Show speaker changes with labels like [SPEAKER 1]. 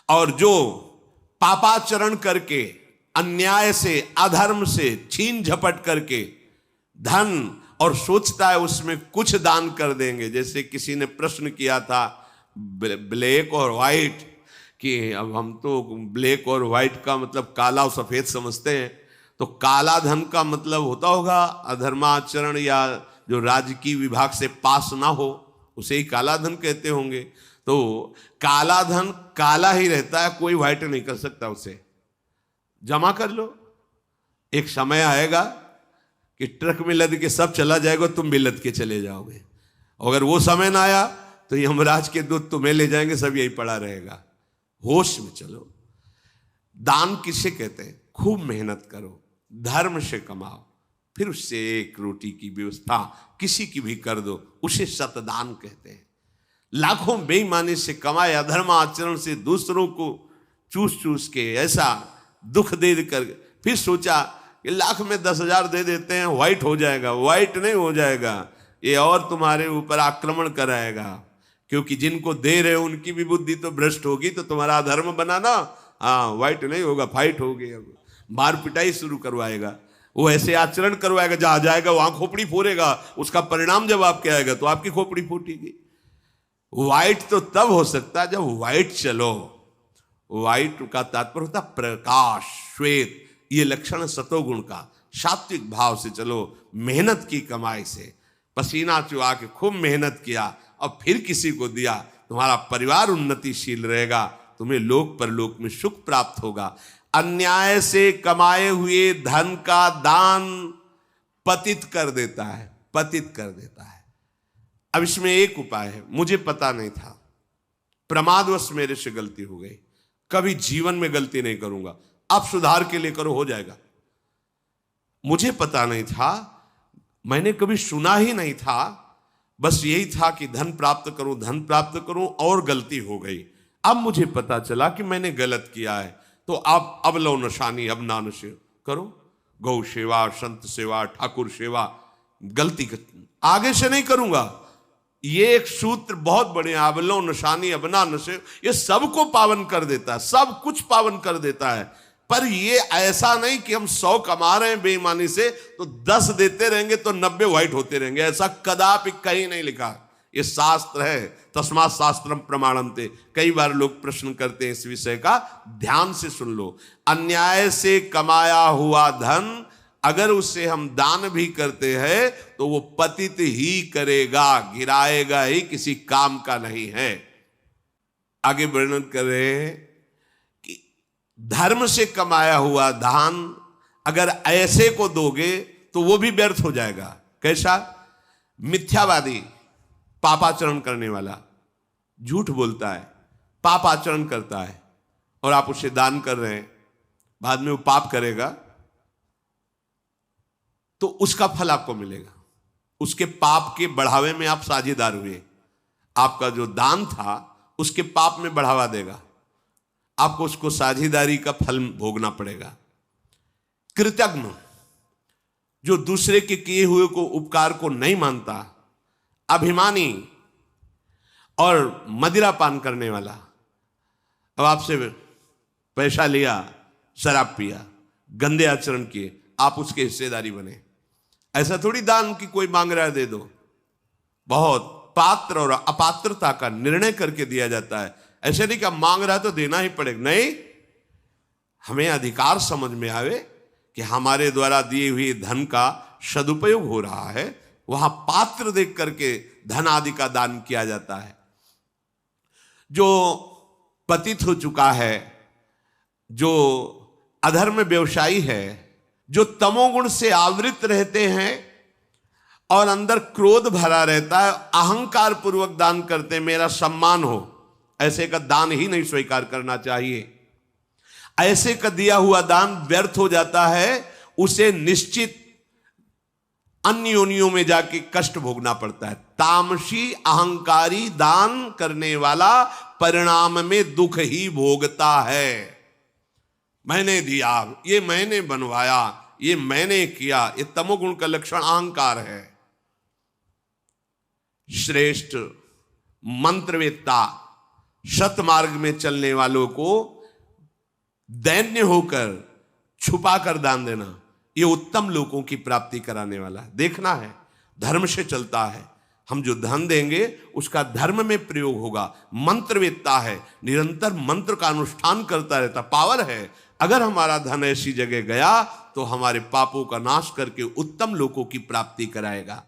[SPEAKER 1] और जो पापाचरण करके, अन्याय से, अधर्म से छीन झपट करके धन और सोचता है उसमें कुछ दान कर देंगे। जैसे किसी ने प्रश्न किया था ब्लैक और व्हाइट, कि अब हम तो ब्लैक और व्हाइट का मतलब काला और सफेद समझते हैं, तो काला धन का मतलब होता होगा अधर्माचरण या जो राजकीय विभाग से पास ना हो, उसे ही काला धन कहते होंगे। तो काला धन काला ही रहता है, कोई व्हाइट नहीं कर सकता उसे। जमा कर लो, एक समय आएगा कि ट्रक में लद के सब चला जाएगा, तुम भी लद के चले जाओगे। अगर वो समय ना आया तो यमराज के दूत तुम्हें ले जाएंगे, सब यही पड़ा रहेगा। होश में चलो। दान किसे कहते हैं? खूब मेहनत करो, धर्म से कमाओ, फिर उससे एक रोटी की व्यवस्था किसी की भी कर दो, उसे सतदान कहते हैं। लाखों बेईमानी से कमाए, अधर्म आचरण से दूसरों को चूस चूस के ऐसा दुख दे कर फिर सोचा कि लाख में 10,000 दे देते हैं, व्हाइट हो जाएगा। व्हाइट नहीं हो जाएगा, ये और तुम्हारे ऊपर आक्रमण कराएगा, क्योंकि जिनको दे रहे हो उनकी भी बुद्धि तो भ्रष्ट होगी, तो तुम्हारा धर्म बनाना, हाँ व्हाइट नहीं होगा, फाइट होगी। अब मार पिटाई शुरू करवाएगा, वो ऐसे आचरण करवाएगा, जहां जाएगा वहां खोपड़ी फोड़ेगा। उसका परिणाम जब आपके आएगा तो आपकी खोपड़ी फूटेगी। व्हाइट तो तब हो सकता है जब व्हाइट चलो। व्हाइट का तात्पर्य होता प्रकाश, श्वेत, ये लक्षण सतोगुण का। सात्विक भाव से चलो, मेहनत की कमाई से, पसीना चुहा के खूब मेहनत किया और फिर किसी को दिया, तुम्हारा परिवार उन्नतिशील रहेगा, तुम्हें लोक परलोक में सुख प्राप्त होगा। अन्याय से कमाए हुए धन का दान पतित कर देता है, पतित कर देता है। अब इसमें एक उपाय है, मुझे पता नहीं था, प्रमादवश मेरे से गलती हो गई, कभी जीवन में गलती नहीं करूंगा, अब सुधार के लिए करो, हो जाएगा। मुझे पता नहीं था, मैंने कभी सुना ही नहीं था, बस यही था कि धन प्राप्त करूं, धन प्राप्त करूं, और गलती हो गई। अब मुझे पता चला कि मैंने गलत किया है, तो अब लो नशानी, अब ना नशे करो, गौ सेवा, संत सेवा, ठाकुर सेवा, गलती आगे से नहीं करूंगा। ये एक सूत्र बहुत बड़े, अबलो नशानी अबना नशे, ये सबको पावन कर देता है, सब कुछ पावन कर देता है। पर ये ऐसा नहीं कि हम 100 कमा रहे हैं बेईमानी से तो 10 देते रहेंगे तो 90 व्हाइट होते रहेंगे, ऐसा कदापि कहीं नहीं लिखा। ये शास्त्र है, तस्मात् शास्त्रम प्रमाणन्ते। कई बार लोग प्रश्न करते हैं इस विषय का, ध्यान से सुन लो। अन्याय से कमाया हुआ धन अगर उसे हम दान भी करते हैं तो वो पतित ही करेगा, गिराएगा ही, किसी काम का नहीं है। आगे वर्णन कर रहे हैं कि धर्म से कमाया हुआ दान अगर ऐसे को दोगे तो वो भी व्यर्थ हो जाएगा। कैसा? मिथ्यावादी, पापाचरण करने वाला, झूठ बोलता है, पापाचरण करता है, और आप उसे दान कर रहे हैं, बाद में वो पाप करेगा तो उसका फल आपको मिलेगा। उसके पाप के बढ़ावे में आप साझेदार हुए, आपका जो दान था उसके पाप में बढ़ावा देगा, आपको उसको साझेदारी का फल भोगना पड़ेगा। कृतज्ञ, जो दूसरे के किए हुए को, उपकार को नहीं मानता, अभिमानी और मदिरा पान करने वाला, अब आपसे पैसा लिया, शराब पिया, गंदे आचरण किए, आप उसके हिस्सेदारी बने। ऐसा थोड़ी दान की कोई मांग रहा है दे दो, बहुत पात्र और अपात्रता का निर्णय करके दिया जाता है। ऐसे नहीं कि मांग रहा है तो देना ही पड़ेगा, नहीं, हमें अधिकार समझ में आवे कि हमारे द्वारा दिए हुए धन का सदुपयोग हो रहा है, वहां पात्र देख करके धन आदि का दान किया जाता है। जो पतित हो चुका है, जो अधर्म व्यवसायी है, जो तमोगुण से आवृत रहते हैं और अंदर क्रोध भरा रहता है, अहंकार पूर्वक दान करते, मेरा सम्मान हो, ऐसे का दान ही नहीं स्वीकार करना चाहिए। ऐसे का दिया हुआ दान व्यर्थ हो जाता है, उसे निश्चित अन्य योनियों में जाके कष्ट भोगना पड़ता है। तामसी अहंकारी दान करने वाला परिणाम में दुख ही भोगता है। मैंने दिया, ये मैंने बनवाया, ये मैंने किया, ये तमोगुण का लक्षण अहंकार है। श्रेष्ठ मंत्रवेत्ता, सत मार्ग में चलने वालों को दैन्य होकर छुपा कर दान देना, ये उत्तम लोगों की प्राप्ति कराने वाला है। देखना है, धर्म से चलता है। हम जो धन देंगे उसका धर्म में प्रयोग होगा। मंत्रवेत्ता है, निरंतर मंत्र का अनुष्ठान करता रहता, पावर है। अगर हमारा धन ऐसी जगह गया तो हमारे पापों का नाश करके उत्तम लोगों की प्राप्ति कराएगा।